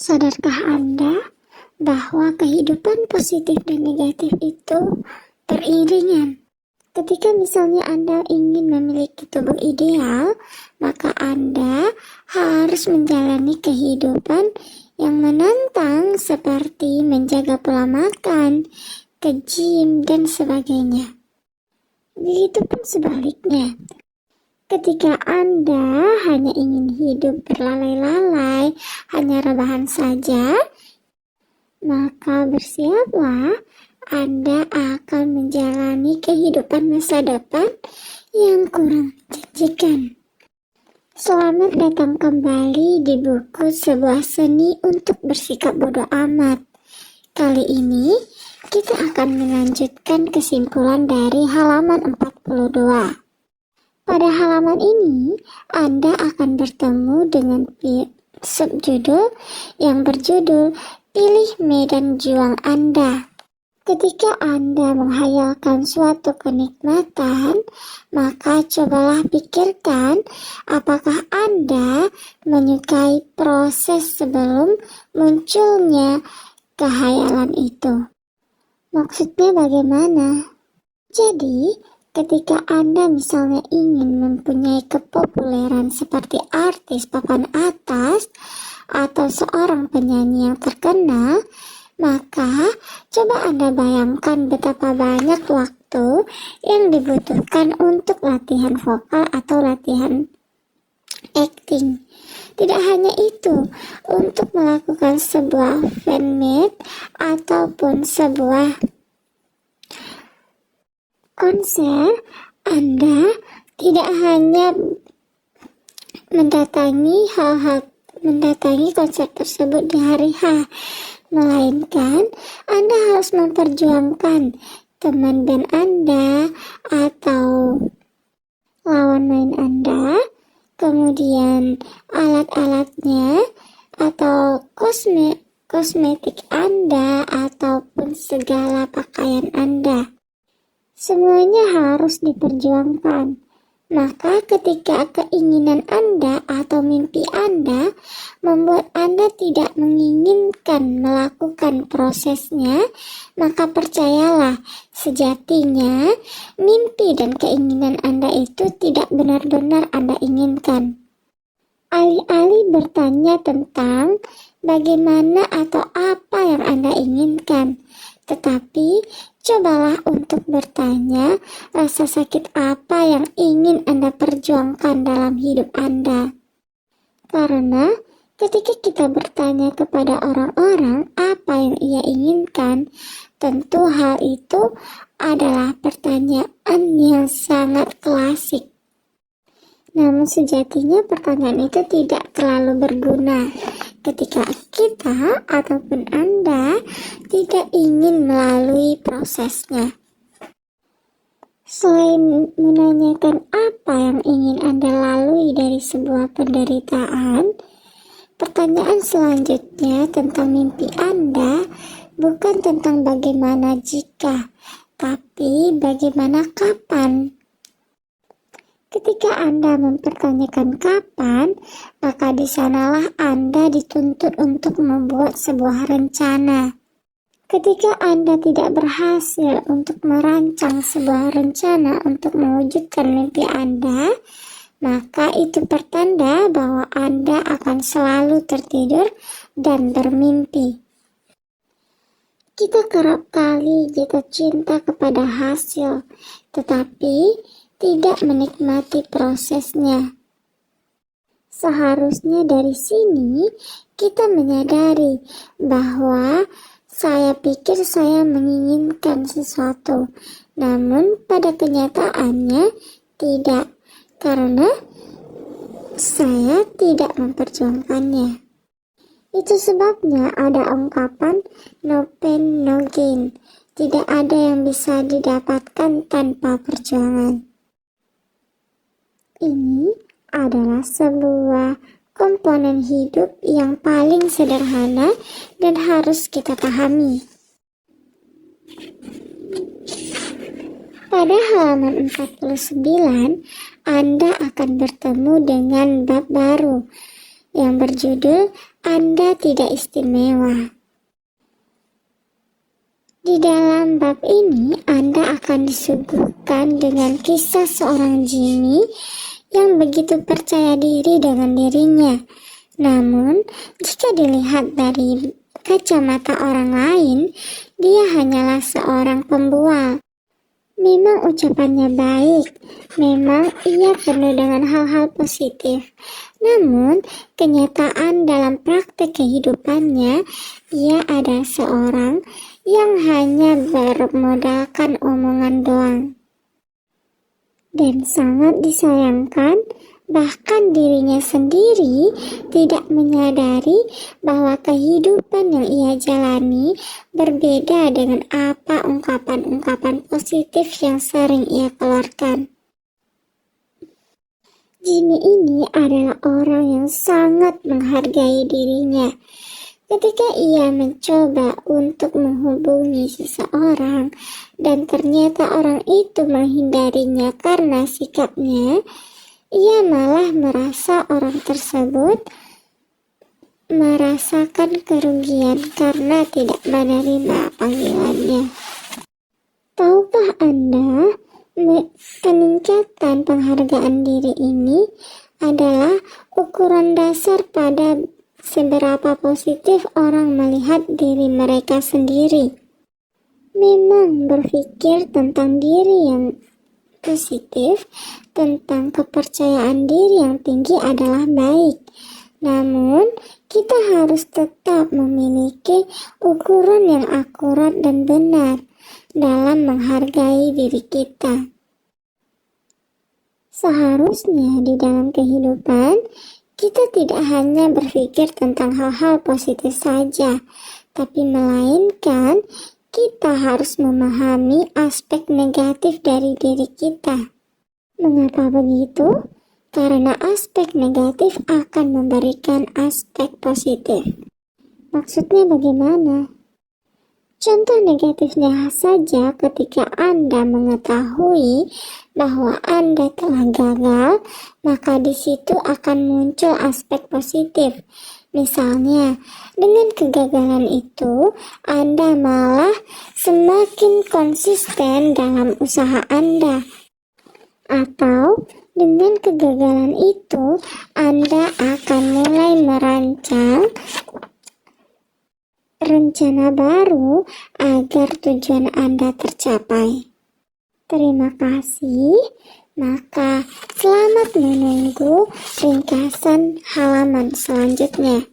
Sadarkah Anda bahwa kehidupan positif dan negatif itu beriringan? Ketika misalnya Anda ingin memiliki tubuh ideal, maka Anda harus menjalani kehidupan yang menantang seperti menjaga pola makan, ke gym, dan sebagainya. Begitupun sebaliknya. Ketika Anda hanya ingin hidup berlalai-lalai, hanya rebahan saja, maka bersiaplah Anda akan menjalani kehidupan masa depan yang kurang menjanjikan. Selamat datang kembali di buku Sebuah Seni untuk Bersikap Bodoh Amat. Kali ini kita akan melanjutkan kesimpulan dari halaman 42. Pada halaman ini, Anda akan bertemu dengan subjudul yang berjudul Pilih Medan Juang Anda. Ketika Anda menghayalkan suatu kenikmatan, maka cobalah pikirkan apakah Anda menyukai proses sebelum munculnya kehayalan itu. Maksudnya bagaimana? Jadi, ketika Anda misalnya ingin mempunyai kepopuleran seperti artis papan atas atau seorang penyanyi yang terkenal, maka coba Anda bayangkan betapa banyak waktu yang dibutuhkan untuk latihan vokal atau latihan acting. Tidak hanya itu, untuk melakukan sebuah fanmeet ataupun sebuah konser, Anda tidak hanya mendatangi konser tersebut di hari H, melainkan Anda harus memperjuangkan teman band Anda atau lawan main Anda, kemudian alat-alatnya atau kosmetik Anda ataupun segala pakaian Anda. Semuanya harus diperjuangkan. Maka ketika keinginan Anda atau mimpi Anda membuat Anda tidak menginginkan melakukan prosesnya, maka percayalah, sejatinya mimpi dan keinginan Anda itu tidak benar-benar Anda inginkan. Alih-alih bertanya tentang bagaimana atau apa yang Anda inginkan, tetapi cobalah untuk bertanya rasa sakit apa yang ingin Anda perjuangkan dalam hidup Anda. Karena ketika kita bertanya kepada orang-orang apa yang ia inginkan, tentu hal itu adalah pertanyaan yang sangat klasik. Namun sejatinya pertanyaan itu tidak terlalu berguna ketika kita ataupun Anda tidak ingin melalui prosesnya. Selain menanyakan apa yang ingin Anda lalui dari sebuah penderitaan, pertanyaan selanjutnya tentang mimpi Anda bukan tentang bagaimana jika, tapi bagaimana kapan. Ketika Anda mempertanyakan kapan, maka di sanalah Anda dituntut untuk membuat sebuah rencana. Ketika Anda tidak berhasil untuk merancang sebuah rencana untuk mewujudkan mimpi Anda, maka itu pertanda bahwa Anda akan selalu tertidur dan bermimpi. Kita kerap kali jatuh cinta kepada hasil, tetapi tidak menikmati prosesnya. Seharusnya dari sini kita menyadari bahwa saya pikir saya menginginkan sesuatu, namun pada kenyataannya tidak, karena saya tidak memperjuangkannya. Itu sebabnya ada ungkapan no pain no gain. Tidak ada yang bisa didapatkan tanpa perjuangan. Ini adalah sebuah komponen hidup yang paling sederhana dan harus kita pahami. Pada halaman 49, Anda akan bertemu dengan bab baru yang berjudul Anda tidak istimewa. Di dalam bab ini, Anda akan disuguhkan dengan kisah seorang Jimmy yang begitu percaya diri dengan dirinya. Namun, jika dilihat dari kacamata orang lain, dia hanyalah seorang pembual. Memang ucapannya baik, memang ia penuh dengan hal-hal positif. Namun, kenyataan dalam praktek kehidupannya, ia adalah seorang yang hanya bermodalkan omongan doang. Dan sangat disayangkan, bahkan dirinya sendiri tidak menyadari bahwa kehidupan yang ia jalani berbeda dengan apa ungkapan-ungkapan positif yang sering ia keluarkan. Jimmy ini adalah orang yang sangat menghargai dirinya. Ketika ia mencoba untuk menghubungi seseorang dan ternyata orang itu menghindarinya karena sikapnya, ia malah merasa orang tersebut merasakan kerugian karena tidak menerima panggilannya. Tahukah Anda, peningkatan penghargaan diri ini adalah ukuran dasar pada seberapa positif orang melihat diri mereka sendiri. Memang berpikir tentang diri yang positif, tentang kepercayaan diri yang tinggi adalah baik. Namun, kita harus tetap memiliki ukuran yang akurat dan benar dalam menghargai diri kita. Seharusnya di dalam kehidupan, kita tidak hanya berpikir tentang hal-hal positif saja, tapi melainkan kita harus memahami aspek negatif dari diri kita. Mengapa begitu? Karena aspek negatif akan memberikan aspek positif. Maksudnya bagaimana? Contoh negatifnya saja ketika Anda mengetahui bahwa Anda telah gagal, maka di situ akan muncul aspek positif. Misalnya, dengan kegagalan itu, Anda malah semakin konsisten dalam usaha Anda. Atau, dengan kegagalan itu, Anda akan mulai merancang rencana baru agar tujuan Anda tercapai. Terima kasih. Maka selamat menunggu ringkasan halaman selanjutnya.